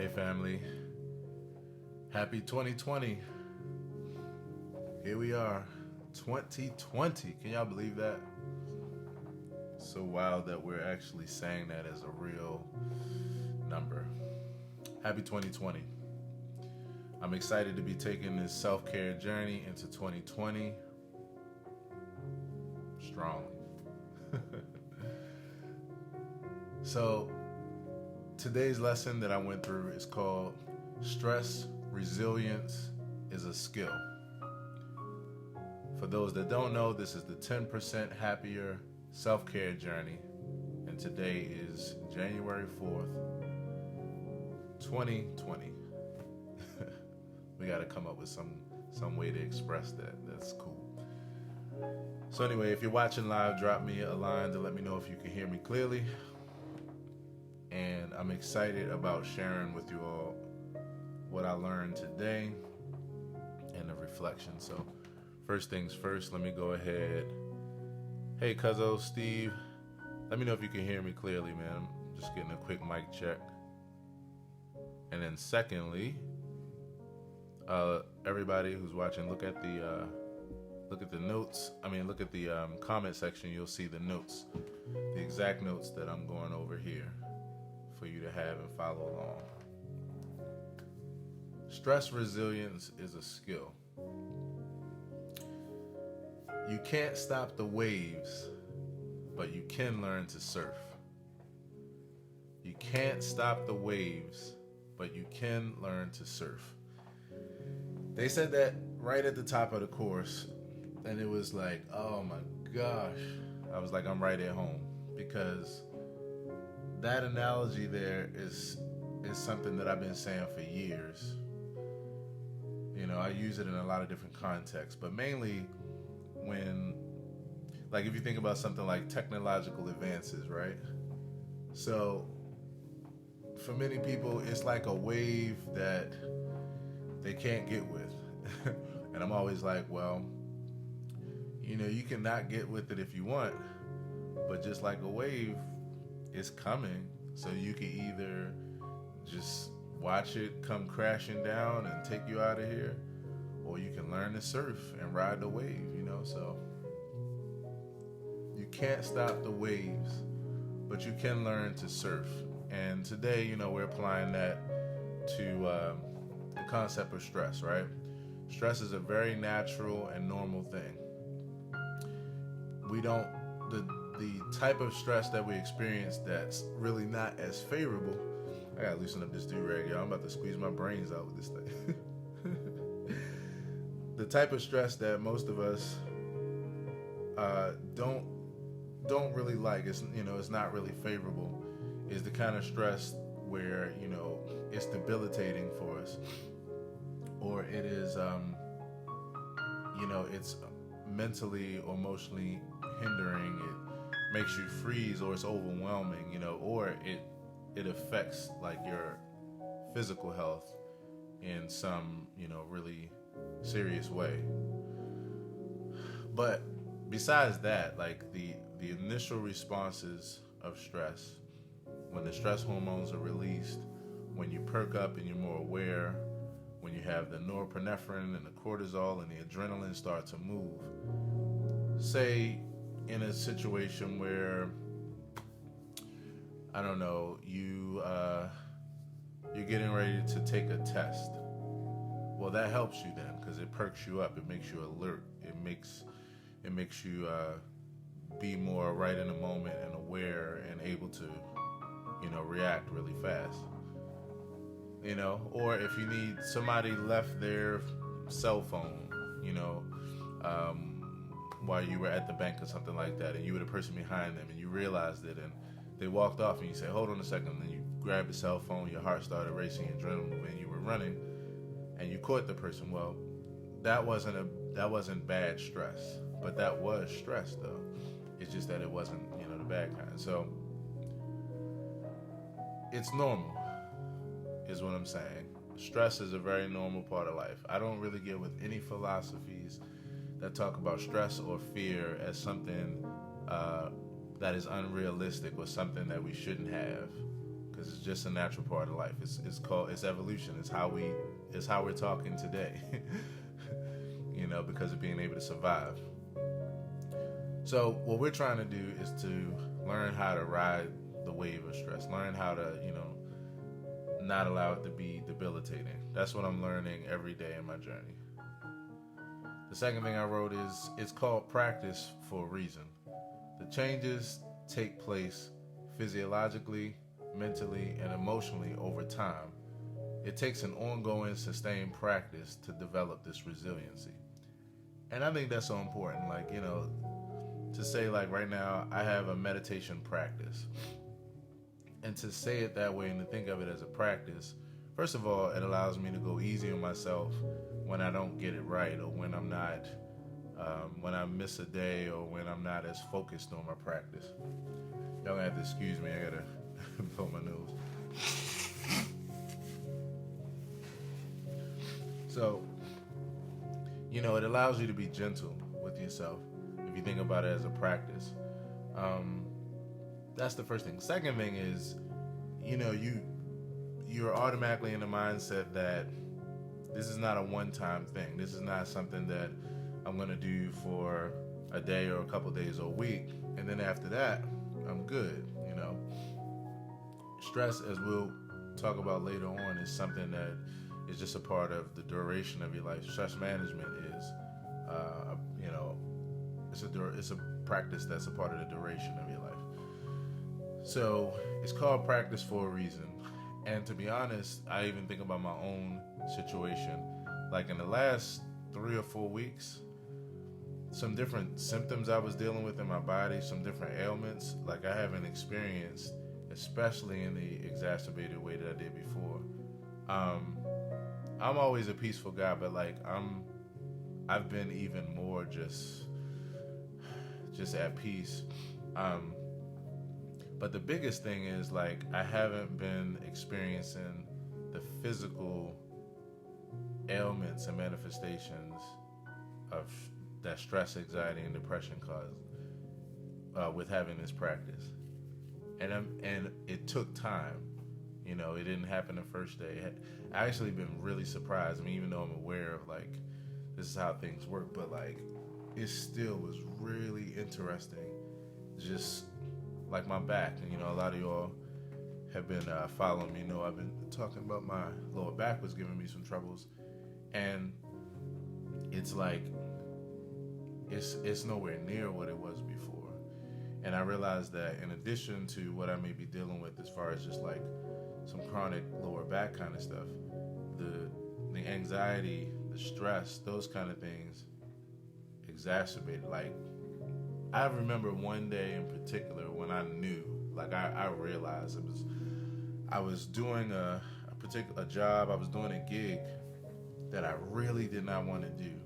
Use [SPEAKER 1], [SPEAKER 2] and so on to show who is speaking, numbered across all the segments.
[SPEAKER 1] Hey family, happy 2020. Here we are, 2020. Can y'all believe that? So wild that we're actually saying that as a real number. Happy 2020. I'm excited to be taking this self-care journey into 2020 strongly. So today's lesson that I went through is called Stress Resilience is a Skill. For those that don't know, this is the 10% Happier Self-Care Journey, and today is January 4th, 2020. We got to come up with some way to express that. That's cool. So anyway, if you're watching live, drop me a line to let me know if you can hear me clearly. And I'm excited about sharing with you all what I learned today and the reflection. So first things first, let me go ahead. Hey, Cuzzo, Steve, let me know if you can hear me clearly, man. I'm just getting a quick mic check. And then secondly, everybody who's watching, look at the notes. Look at the comment section. You'll see the notes, the exact notes that I'm going over here for you to have and follow along. Stress resilience is a skill. You can't stop the waves, but you can learn to surf. You can't stop the waves, but you can learn to surf. They said that right at the top of the course, and it was like, oh my gosh. I was like, I'm right at home, because that analogy there is something that I've been saying for years. You know, I use it in a lot of different contexts, but mainly when, like, if you think about something like technological advances, right? So for many people, it's like a wave that they can't get with. And I'm always like, well, you know, you can not get with it if you want, but just like a wave, it's coming. So you can either just watch it come crashing down and take you out of here, or you can learn to surf and ride the wave, you know? So you can't stop the waves, but you can learn to surf. And today, you know, we're applying that to the concept of stress, right? Stress is a very natural and normal thing. The type of stress that we experience that's really not as favorable. I gotta loosen up this do-rag, y'all. I'm about to squeeze my brains out with this thing. The type of stress that most of us don't really like, it's not really favorable, is the kind of stress where, you know, it's debilitating for us, or it is it's mentally or emotionally hindering. It makes you freeze, or it's overwhelming, you know, or it affects like your physical health in some, you know, really serious way. But besides that, like the initial responses of stress, when the stress hormones are released, when you perk up and you're more aware, when you have the norepinephrine and the cortisol and the adrenaline start to move. Say in a situation where, I don't know, you're getting ready to take a test. Well, that helps you then, because it perks you up. It makes you alert. It makes you be more right in the moment and aware and able to, you know, react really fast. You know, or if you need, somebody left their cell phone, you know, while you were at the bank or something like that, and you were the person behind them, and you realized it, and they walked off, and you say, hold on a second, and then you grabbed the cell phone, your heart started racing, your adrenaline moving, you were running, and you caught the person. Well, that wasn't bad stress, but that was stress though. It's just that it wasn't, you know, the bad kind. So it's normal, is what I'm saying. Stress is a very normal part of life. I don't really get with any philosophies that talk about stress or fear as something that is unrealistic or something that we shouldn't have. because it's just a natural part of life. It's evolution. It's how we're talking today. Because of being able to survive. So what we're trying to do is to learn how to ride the wave of stress. Learn how to, not allow it to be debilitating. That's what I'm learning every day in my journey. The second thing I wrote is, it's called practice for a reason. The changes take place physiologically, mentally, and emotionally over time. It takes an ongoing, sustained practice to develop this resiliency. And I think that's so important. To say, right now, I have a meditation practice. And to say it that way and to think of it as a practice, first of all, it allows me to go easy on myself when I don't get it right, or when I'm not, when I miss a day, or when I'm not as focused on my practice. Y'all gonna have to excuse me, I gotta blow my nose. So, it allows you to be gentle with yourself if you think about it as a practice. That's the first thing. Second thing is, you're automatically in the mindset that this is not a one-time thing. This is not something that I'm going to do for a day or a couple days or a week, and then after that, I'm good. Stress, as we'll talk about later on, is something that is just a part of the duration of your life. Stress management is, it's a practice that's a part of the duration of your life. So it's called practice for a reason. And to be honest, I even think about my own situation. In the last 3 or 4 weeks, some different symptoms I was dealing with in my body, some different ailments, I haven't experienced, especially in the exacerbated way that I did before. I'm always a peaceful guy, but I've been even more just at peace. But the biggest thing is I haven't been experiencing the physical ailments and manifestations of that stress, anxiety, and depression cause with having this practice. And it took time. It didn't happen the first day. I actually been really surprised. Even though I'm aware of this is how things work, but it still was really interesting. Just my back, and a lot of y'all have been following me. I've been talking about my lower back was giving me some troubles, and it's it's nowhere near what it was before. And I realized that in addition to what I may be dealing with as far as just some chronic lower back kind of stuff, the anxiety, the stress, those kind of things exacerbated. I remember one day in particular when I knew, I realized I was doing a particular job, I was doing a gig that I really did not want to do,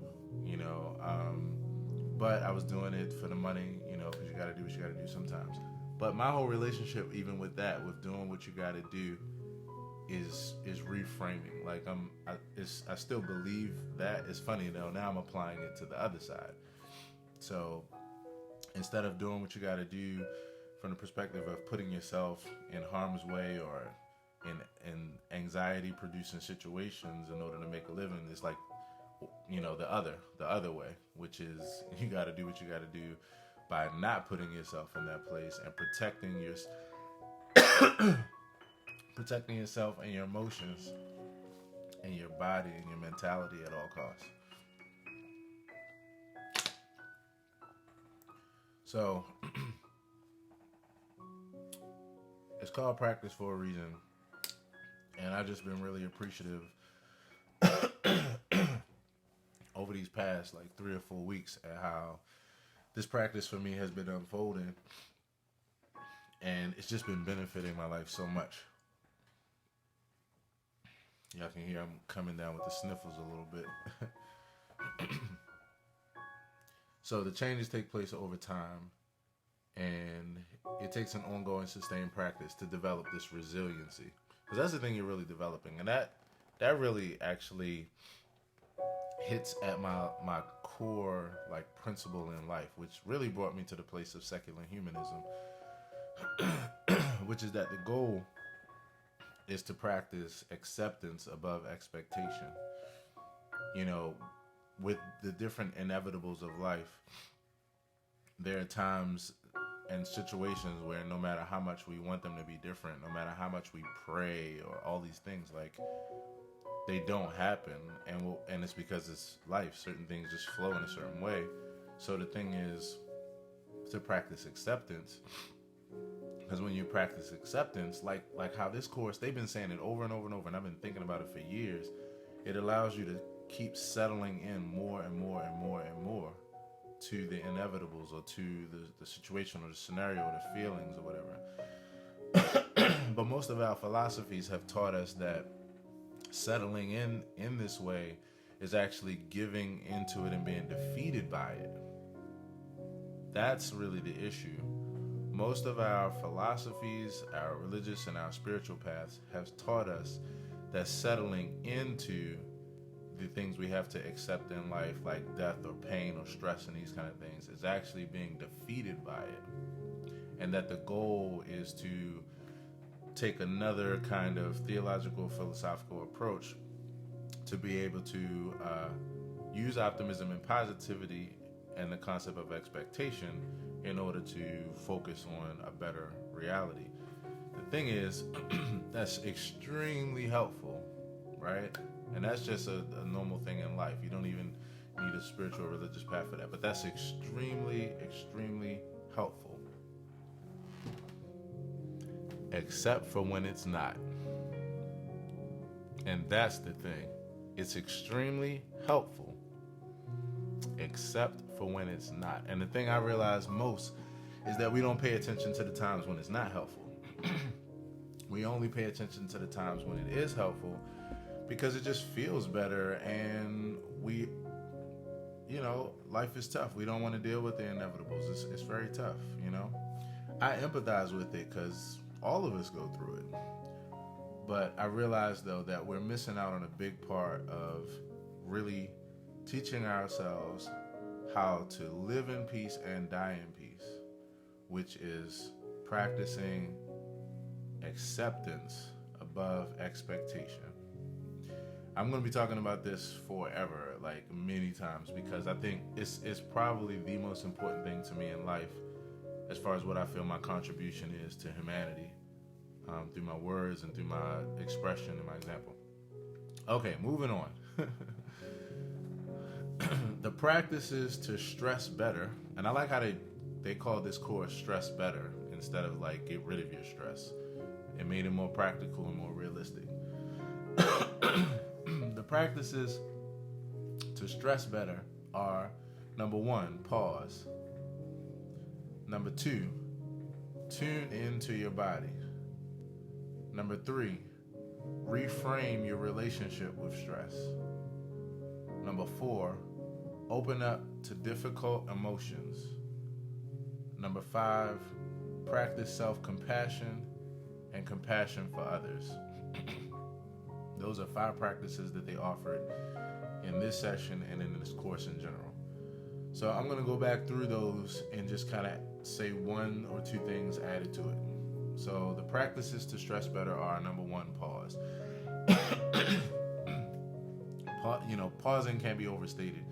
[SPEAKER 1] but I was doing it for the money, because you got to do what you got to do sometimes. But my whole relationship, even with that, with doing what you got to do, is reframing. I still believe that. It's funny though, now I'm applying it to the other side. So instead of doing what you got to do from the perspective of putting yourself in harm's way or in anxiety producing situations in order to make a living, it's the other way, which is you got to do what you got to do by not putting yourself in that place and protecting yourself and your emotions and your body and your mentality at all costs. So it's called practice for a reason, and I've just been really appreciative over these past 3 or 4 weeks at how this practice for me has been unfolding, and it's just been benefiting my life so much. Y'all can hear I'm coming down with the sniffles a little bit. So the changes take place over time, and it takes an ongoing, sustained practice to develop this resiliency. Because that's the thing you're really developing, and that really actually hits at my core principle in life, which really brought me to the place of secular humanism, which is that the goal is to practice acceptance above expectation. You know, with the different inevitables of life, there are times and situations where no matter how much we want them to be different, no matter how much we pray or all these things, like, they don't happen, and it's because it's life. Certain things just flow in a certain way. So the thing is to practice acceptance, because when you practice acceptance, like how this course, they've been saying it over and over and over, and I've been thinking about it for years. It allows you to keep settling in more and more and more and more to the inevitables, or to the situation or the scenario or the feelings or whatever. But most of our philosophies have taught us that settling in this way is actually giving into it and being defeated by it. That's really the issue. Most of our philosophies, our religious and our spiritual paths, have taught us that settling into the things we have to accept in life, like death or pain or stress and these kind of things, is actually being defeated by it. And that the goal is to take another kind of theological, philosophical approach to be able to use optimism and positivity and the concept of expectation in order to focus on a better reality. The thing is, that's extremely helpful, right? And that's just a normal thing in life. You don't even need a spiritual or religious path for that. But that's extremely, extremely helpful. Except for when it's not. And that's the thing. It's extremely helpful, except for when it's not. And the thing I realize most is that we don't pay attention to the times when it's not helpful. We only pay attention to the times when it is helpful, because it just feels better, and we, life is tough. We don't want to deal with the inevitables. It's very tough, I empathize with it because all of us go through it. But I realize, though, that we're missing out on a big part of really teaching ourselves how to live in peace and die in peace, which is practicing acceptance above expectation. I'm going to be talking about this forever, like many times, because I think it's probably the most important thing to me in life, as far as what I feel my contribution is to humanity, through my words and through my expression and my example. Okay, moving on. The practices to stress better, and I like how they call this course Stress Better instead of like Get Rid of Your Stress. It made it more practical and more realistic. The practices to stress better are: number 1, pause. Number 2, tune into your body. Number 3, reframe your relationship with stress. Number 4, open up to difficult emotions. Number 5, practice self-compassion and compassion for others. Those are 5 practices that they offered in this session and in this course in general. So I'm going to go back through those and just kind of say 1 or 2 things added to it. So the practices to stress better are: number 1, pause. Pausing can't be overstated.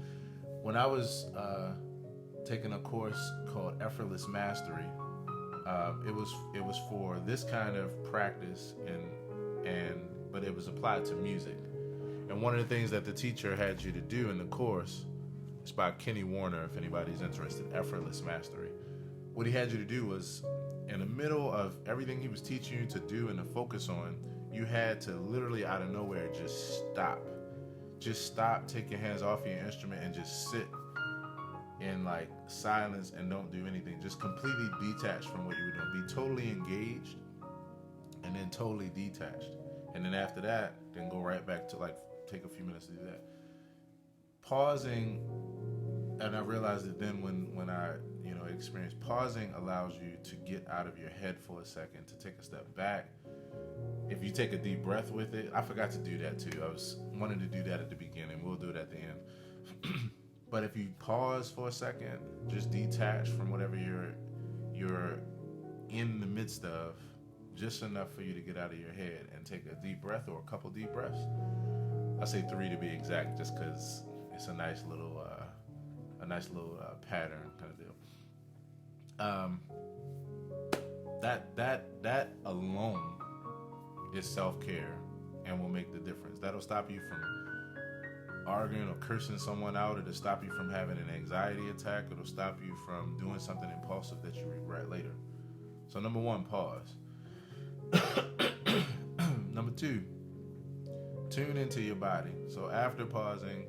[SPEAKER 1] When I was taking a course called Effortless Mastery, it was for this kind of practice, but it was applied to music. And one of the things that the teacher had you to do in the course, it's by Kenny Warner, if anybody's interested, Effortless Mastery. What he had you to do was, in the middle of everything he was teaching you to do and to focus on, you had to literally out of nowhere just stop. Just stop, take your hands off your instrument, and just sit in like silence and don't do anything. Just completely detached from what you were doing. Be totally engaged and then totally detached. And then after that, then go right back to like take a few minutes to do that. Pausing, and I realized it then when I experienced pausing, allows you to get out of your head for a second, to take a step back. If you take a deep breath with it, I forgot to do that too. I was wanting to do that at the beginning. We'll do it at the end. But if you pause for a second, just detach from whatever you're in the midst of, just enough for you to get out of your head and take a deep breath or a couple deep breaths. I say 3 to be exact, just because it's a nice little pattern kind of deal. That alone is self-care and will make the difference. That'll stop you from arguing or cursing someone out. It'll stop you from having an anxiety attack. It'll stop you from doing something impulsive that you regret later. So number 1, pause. Number 2, tune into your body. So after pausing,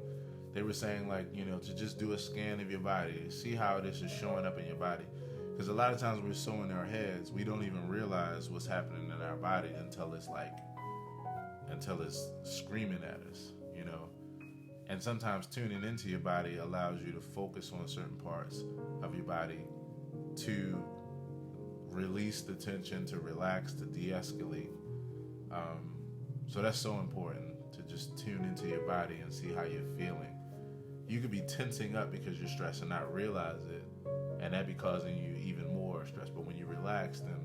[SPEAKER 1] they were saying, like, to just do a scan of your body, see how this is showing up in your body. Because a lot of times we're so in our heads, we don't even realize what's happening in our body until it's screaming at us, And sometimes tuning into your body allows you to focus on certain parts of your body to release the tension, to relax, to de-escalate. So that's so important, to just tune into your body and see how you're feeling. You could be tensing up because you're stressed and not realize it, and that be causing you even more stress. But when you relax, then,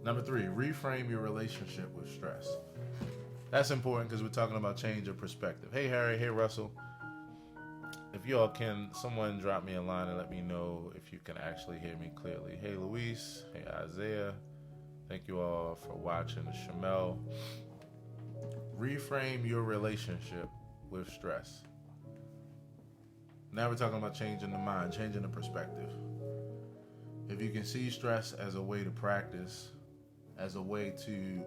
[SPEAKER 1] Number 3, reframe your relationship with stress. That's important because we're talking about change of perspective. Hey, Harry. Hey, Russell. If y'all can, someone drop me a line and let me know if you can actually hear me clearly. Hey, Luis. Hey, Isaiah. Thank you all for watching. Shamel. Reframe your relationship with stress. Now we're talking about changing the mind, changing the perspective. If you can see stress as a way to practice, as a way to,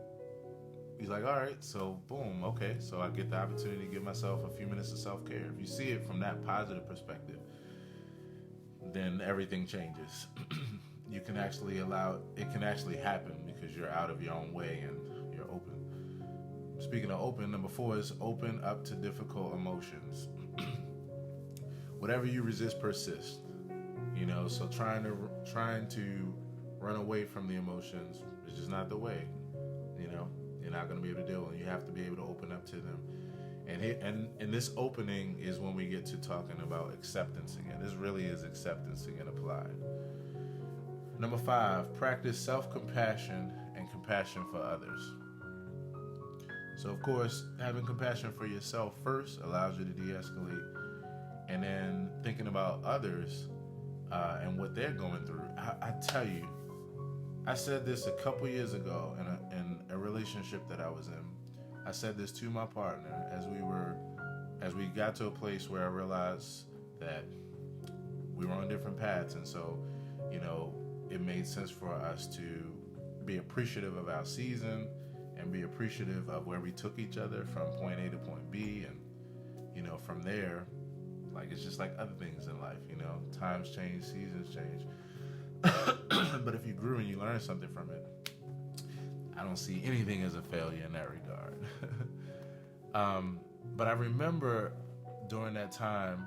[SPEAKER 1] he's like, all right, so boom, okay, so I get the opportunity to give myself a few minutes of self-care. If you see it from that positive perspective, then everything changes. You can actually it can actually happen because you're out of your own way and you're open. Speaking of open, number 4 is open up to difficult emotions. Whatever you resist persists. So trying to run away from the emotions is just not the way. You're not going to be able to deal with it. You have to be able to open up to them. And this opening is when we get to talking about acceptance again. This really is acceptance again applied. Number 5, practice self-compassion and compassion for others. So, of course, having compassion for yourself first allows you to de-escalate. And then thinking about others and what they're going through. I tell you, I said this a couple years ago in a relationship that I was in. I said this to my partner as we got to a place where I realized that we were on different paths. And so, it made sense for us to be appreciative of our season and be appreciative of where we took each other from point A to point B. And, from there, like, it's just like other things in life, times change, seasons change. But if you grew and you learned something from it, I don't see anything as a failure in that regard. But I remember during that time,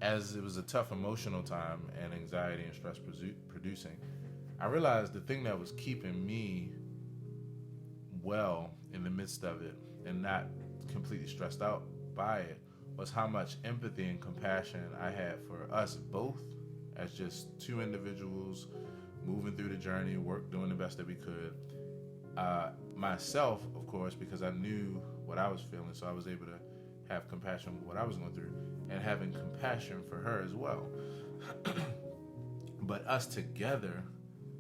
[SPEAKER 1] as it was a tough emotional time and anxiety and stress producing, I realized the thing that was keeping me well in the midst of it and not completely stressed out by it was how much empathy and compassion I had for us both as just 2 individuals moving through the journey, doing the best that we could. Myself, of course, because I knew what I was feeling, so I was able to have compassion with what I was going through and having compassion for her as well. But us together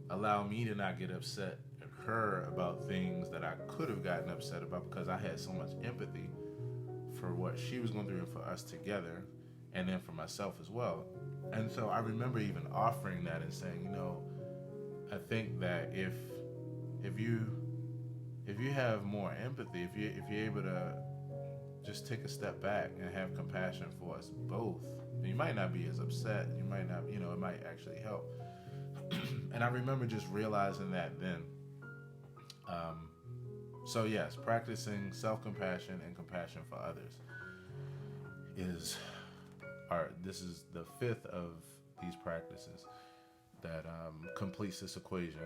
[SPEAKER 1] allow me to not get upset at her about things that I could have gotten upset about because I had so much empathy for what she was going through and for us together, and then for myself as well. And so I remember even offering that and saying, I think that if you have more empathy, if you're able to just take a step back and have compassion for us both, and you might not be as upset, you might not, it might actually help. And I remember just realizing that then. So yes, practicing self-compassion and compassion for others this is the 5th of these practices that completes this equation.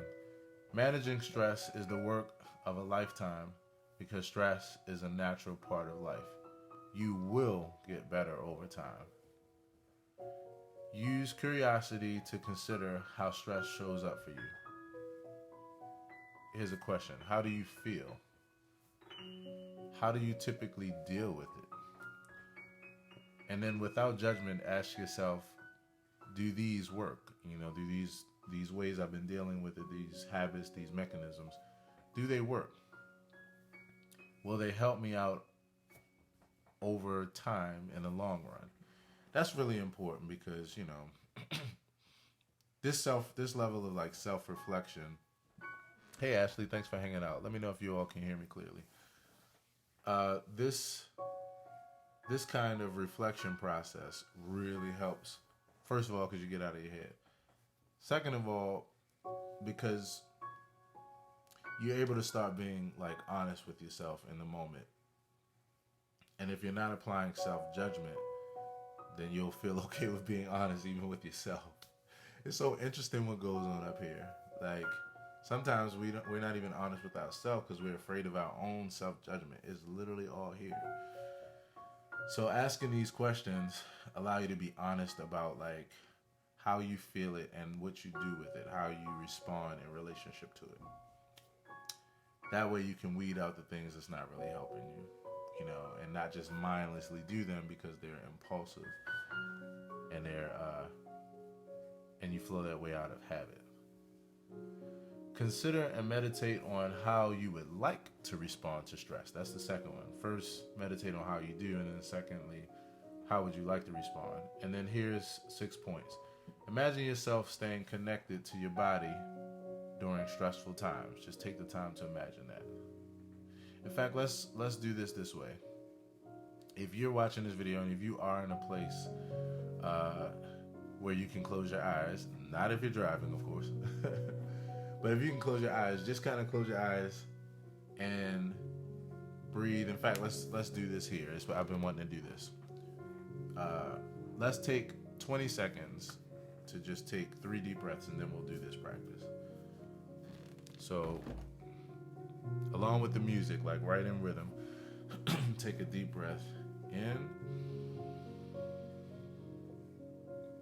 [SPEAKER 1] Managing stress is the work of a lifetime because stress is a natural part of life. You will get better over time. Use curiosity to consider how stress shows up for you. here's a question. How do you feel? How do you typically deal with it? And then without judgment, ask yourself, do these work? Do these ways I've been dealing with it, these habits, these mechanisms, do they work? Will they help me out over time in the long run? That's really important because, this level of like self-reflection. Hey Ashley, thanks for hanging out. Let me know if you all can hear me clearly. This kind of reflection process really helps. First of all, because you get out of your head. Second of all, because you're able to start being like honest with yourself in the moment. And if you're not applying self-judgment, then you'll feel okay with being honest even with yourself. It's so interesting what goes on up here. Like, sometimes we're not even honest with ourselves because we're afraid of our own self-judgment. It's literally all here. So asking these questions allow you to be honest about like how you feel it and what you do with it, how you respond in relationship to it. That way you can weed out the things that's not really helping you, and not just mindlessly do them because they're impulsive and and you flow that way out of habit. Consider and meditate on how you would like to respond to stress. That's the second one. First, meditate on how you do, and then secondly, how would you like to respond? And then here's 6 points. Imagine yourself staying connected to your body during stressful times. Just take the time to imagine that. In fact, let's do this way. If you're watching this video and if you are in a place where you can close your eyes, not if you're driving, of course, but if you can close your eyes, just kind of close your eyes and breathe. In fact, let's do this here. I've been wanting to do this. Let's take 20 seconds to just take 3 deep breaths, and then we'll do this practice. So, along with the music, like right in rhythm, take a deep breath in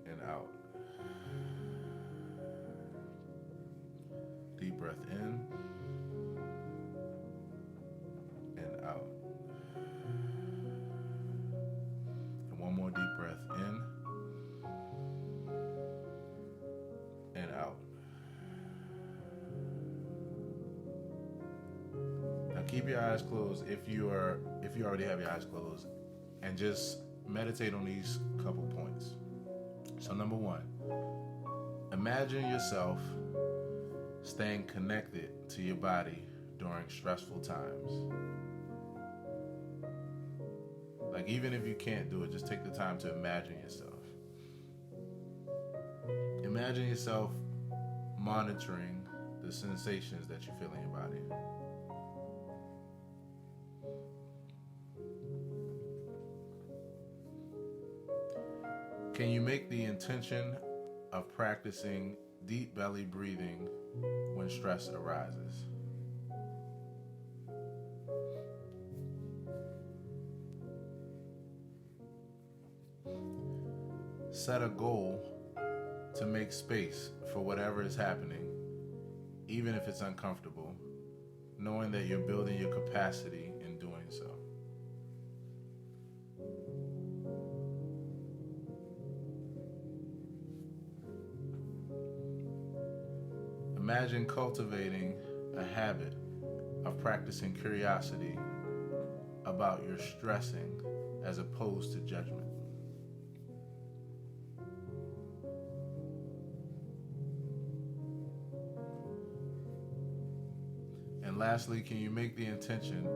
[SPEAKER 1] and out. Deep breath in and out. And one more deep breath in and out. Now keep your eyes closed if you already have your eyes closed, and just meditate on these couple points. So number 1, imagine yourself staying connected to your body during stressful times. Like, even if you can't do it, just take the time to imagine yourself. Imagine yourself monitoring the sensations that you feel in your body. Can you make the intention of practicing deep belly breathing when stress arises? Set a goal to make space for whatever is happening, even if it's uncomfortable, knowing that you're building your capacity in doing so. Imagine cultivating a habit of practicing curiosity about your stressing as opposed to judgment. And lastly, can you make the intention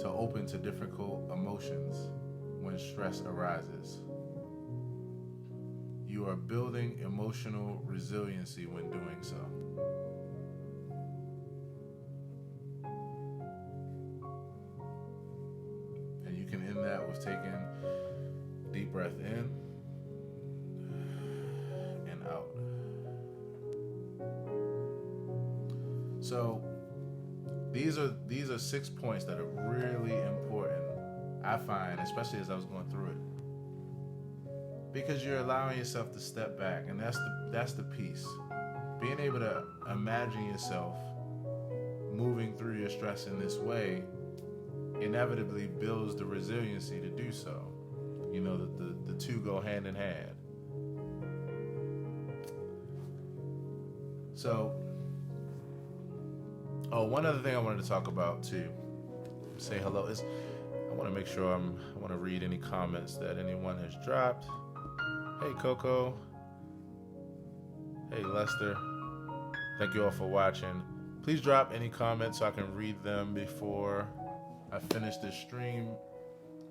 [SPEAKER 1] to open to difficult emotions when stress arises? You are building emotional resiliency when doing so. And you can end that with taking a deep breath in and out. So these are 6 points that are really important, I find, especially as I was going through it. Because you're allowing yourself to step back, and that's the piece. Being able to imagine yourself moving through your stress in this way inevitably builds the resiliency to do so. You know, the two go hand in hand. So, one other thing I wanted to talk about too, say hello, is I want to make sure I want to read any comments that anyone has dropped. Hey, Coco. Hey, Lester. Thank you all for watching. Please drop any comments so I can read them before I finish this stream.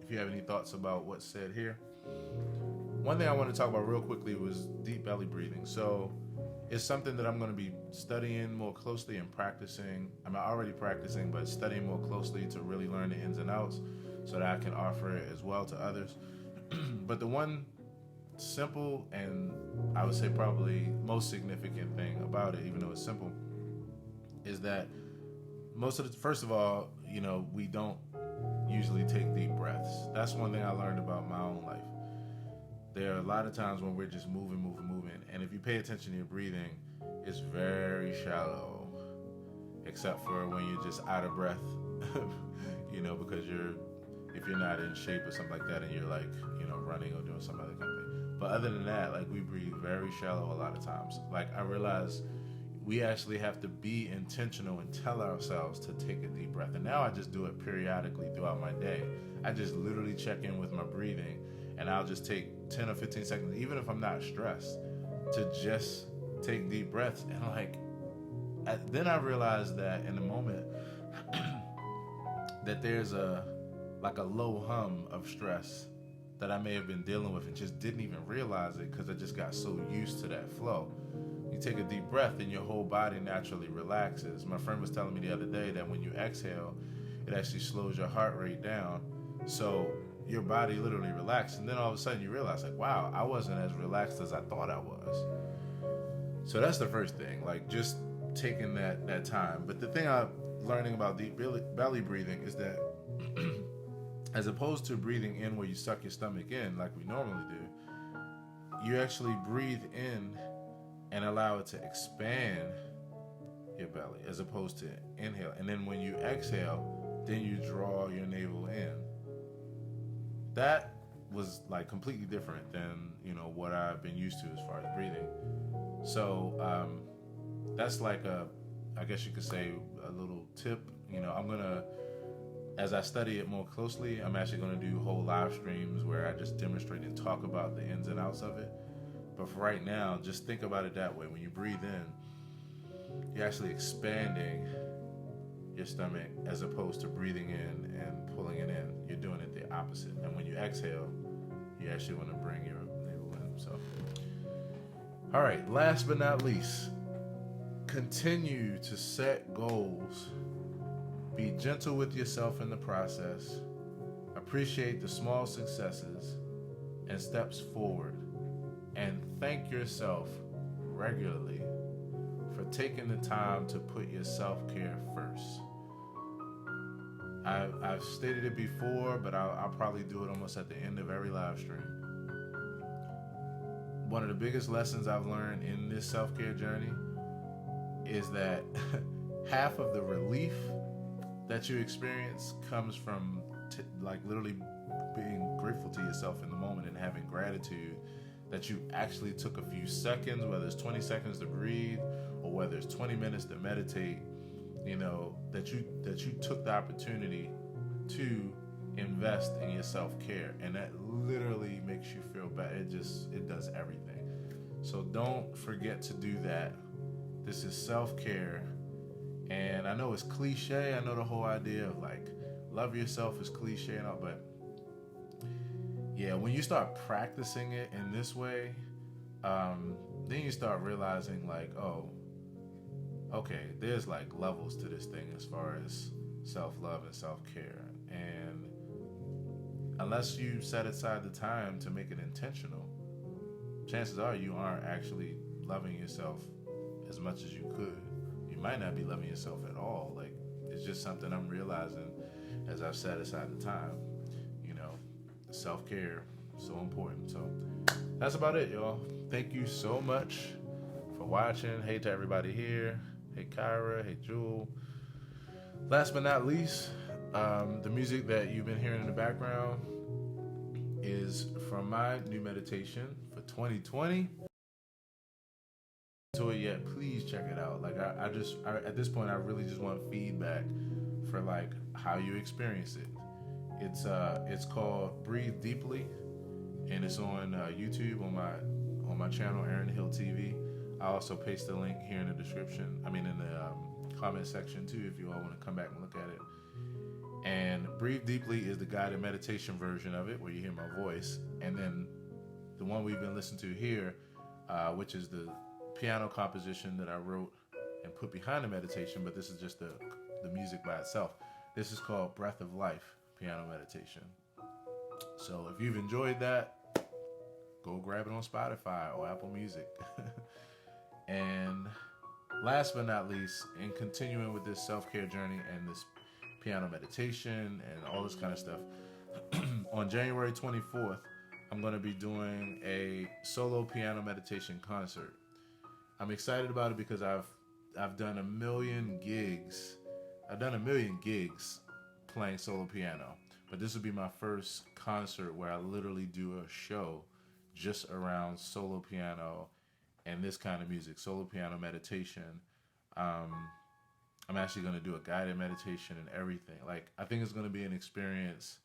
[SPEAKER 1] If you have any thoughts about what's said here. One thing I want to talk about real quickly was deep belly breathing. So it's something that I'm going to be studying more closely and practicing. I'm already practicing, but studying more closely to really learn the ins and outs so that I can offer it as well to others. But the one simple and I would say probably most significant thing about it, even though it's simple, is that first of all, you know, we don't usually take deep breaths. That's one thing I learned about my own life. There are a lot of times when we're just moving, and if you pay attention to your breathing, it's very shallow, except for when you're just out of breath, you know, because if you're not in shape or something like that, and you're like, you know, running or doing some other kind of thing. But other than that, like, we breathe very shallow a lot of times. Like, I realize we actually have to be intentional and tell ourselves to take a deep breath. And now I just do it periodically throughout my day. I just literally check in with my breathing, and I'll just take 10 or 15 seconds, even if I'm not stressed, to just take deep breaths. And like, then I realized that in the moment that there's a low hum of stress that I may have been dealing with and just didn't even realize it because I just got so used to that flow. You take a deep breath and your whole body naturally relaxes. My friend was telling me the other day that when you exhale, it actually slows your heart rate down. So your body literally relaxes. And then all of a sudden you realize, like, wow, I wasn't as relaxed as I thought I was. So that's the first thing, like just taking that time. But the thing I'm learning about deep belly breathing is that as opposed to breathing in where you suck your stomach in like we normally do, you actually breathe in and allow it to expand your belly as opposed to inhale. And then when you exhale, then you draw your navel in. That was like completely different than, you know, what I've been used to as far as breathing. So that's like I guess you could say a little tip. You know, as I study it more closely, I'm actually going to do whole live streams where I just demonstrate and talk about the ins and outs of it. But for right now, just think about it that way. When you breathe in, you're actually expanding your stomach as opposed to breathing in and pulling it in. You're doing it the opposite. And when you exhale, you actually want to bring your navel in. So, all right, last but not least, continue to set goals. Be gentle with yourself in the process. Appreciate the small successes and steps forward. And thank yourself regularly for taking the time to put your self-care first. I've stated it before, but I'll probably do it almost at the end of every live stream. One of the biggest lessons I've learned in this self-care journey is that half of the relief that you experience comes from like literally being grateful to yourself in the moment and having gratitude that you actually took a few seconds, whether it's 20 seconds to breathe or whether it's 20 minutes to meditate, you know, that you took the opportunity to invest in your self-care, and that literally makes you feel better. It does everything. So don't forget to do that. This is self-care. And I know it's cliche. I know the whole idea of like love yourself is cliche and all, but yeah, when you start practicing it in this way, then you start realizing like, oh, okay, there's like levels to this thing as far as self-love and self-care. And unless you set aside the time to make it intentional, chances are you aren't actually loving yourself as much as you could. You might not be loving yourself at all. Like, it's just something I'm realizing as I've set aside the time. You know, self-care, so important. So that's about it, y'all. Thank you so much for watching. Hey to everybody here. Hey Kyra. Hey Jewel. Last but not least, the music that you've been hearing in the background is from my new meditation for 2020. To it yet, please check it out. Like I at this point I really just want feedback for like how you experience it. It's called Breathe Deeply, and it's on YouTube on my channel Aaron Hill TV. I also paste the link here in the description. I mean in the comment section too, if you all want to come back and look at it. And Breathe Deeply is the guided meditation version of it, where you hear my voice, and then the one we've been listening to here, which is the piano composition that I wrote and put behind the meditation, but this is just the music by itself. This is called Breath of Life Piano Meditation. So if you've enjoyed that, go grab it on Spotify or Apple Music. And last but not least, in continuing with this self-care journey and this piano meditation and all this kind of stuff, on January 24th, I'm going to be doing a solo piano meditation concert. I'm excited about it because I've done a million gigs. I've done a million gigs playing solo piano, but this will be my first concert where I literally do a show just around solo piano and this kind of music, solo piano meditation. I'm actually going to do a guided meditation and everything. Like, I think it's going to be an experience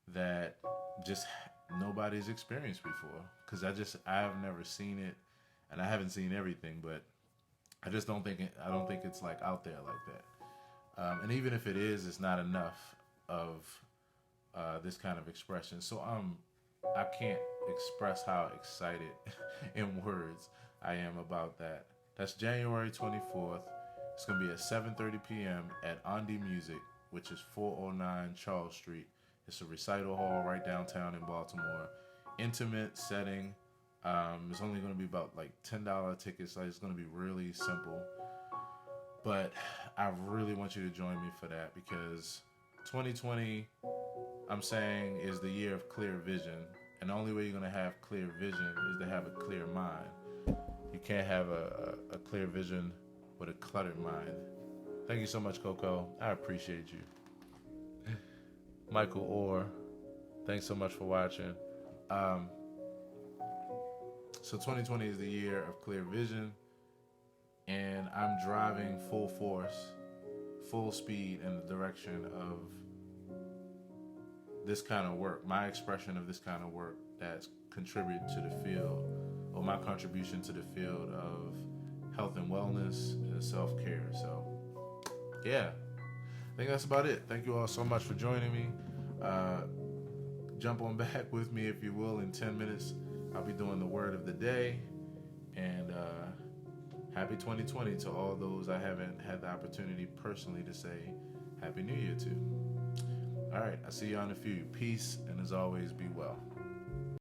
[SPEAKER 1] that just nobody's experienced before, because I've never seen it. And I haven't seen everything, but I don't think it's like out there like that. And even if it is, it's not enough of this kind of expression. So I can't express how excited in words I am about that. That's January 24th. It's gonna be at 7:30 p.m. at Ondi Music, which is 409 Charles Street. It's a recital hall right downtown in Baltimore. Intimate setting. It's only going to be about like $10 tickets. Like, it's going to be really simple, but I really want you to join me for that, because 2020, I'm saying, is the year of clear vision, and the only way you're going to have clear vision is to have a clear mind. You can't have a clear vision with a cluttered mind. Thank you so much, Coco. I appreciate you. Michael Orr, thanks so much for watching. So 2020 is the year of clear vision, and I'm driving full force, full speed in the direction of this kind of work, my expression of this kind of work that's contributed to the field, or my contribution to the field of health and wellness and self-care. So, yeah, I think that's about it. Thank you all so much for joining me. Jump on back with me, if you will, in 10 minutes. I'll be doing the word of the day, and happy 2020 to all those I haven't had the opportunity personally to say Happy New Year to. All right, I'll see you on a few. Peace, and as always, be well.